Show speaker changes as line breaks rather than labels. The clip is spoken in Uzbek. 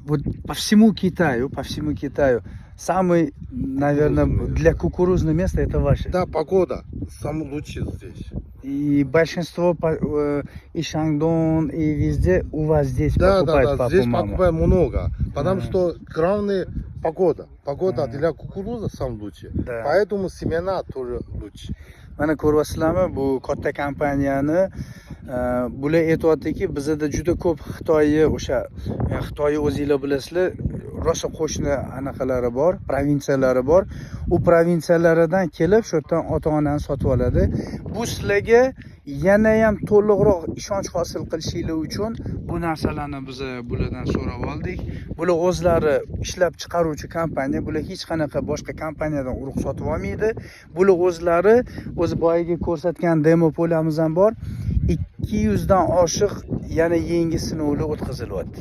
Вот по всему Китаю самый, наверное, для кукурузного места это ваше.
Да, погода самый лучший здесь.
И большинство и Шандон, и везде у вас здесь покупают папу,
здесь
маму.
покупаем много, потому что главное погода. Погода для кукуруза самый лучший.
Да.
Поэтому семена тоже лучше.
Mana ko'ryapsizlarmi, bu katta kompaniyani bular aytyaptiki, bizda juda ko'p Xitoyni o'zinglar bilasizlar, rosa qo'shni anaqalari bor, provinsiyalari bor. U provinsiyalaridan kelib, shu yerdan ota-onani sotib oladi. Bu sizlarga yana ham to'liqroq ishonch hosil qilishinglar uchun bu narsalarni biz bulardan so'rab oldik. Bular o'zlari ishlab chiqaruvchi kompaniya, bular hech qanaqa boshqa kompaniyadan urug' sotib olmaydi. Bular o'zlari o'zi boyaga ko'rsatgan demo polamiz ham bor. 200 dan oshiq yana yangi sinovlar o'tkazilyapti.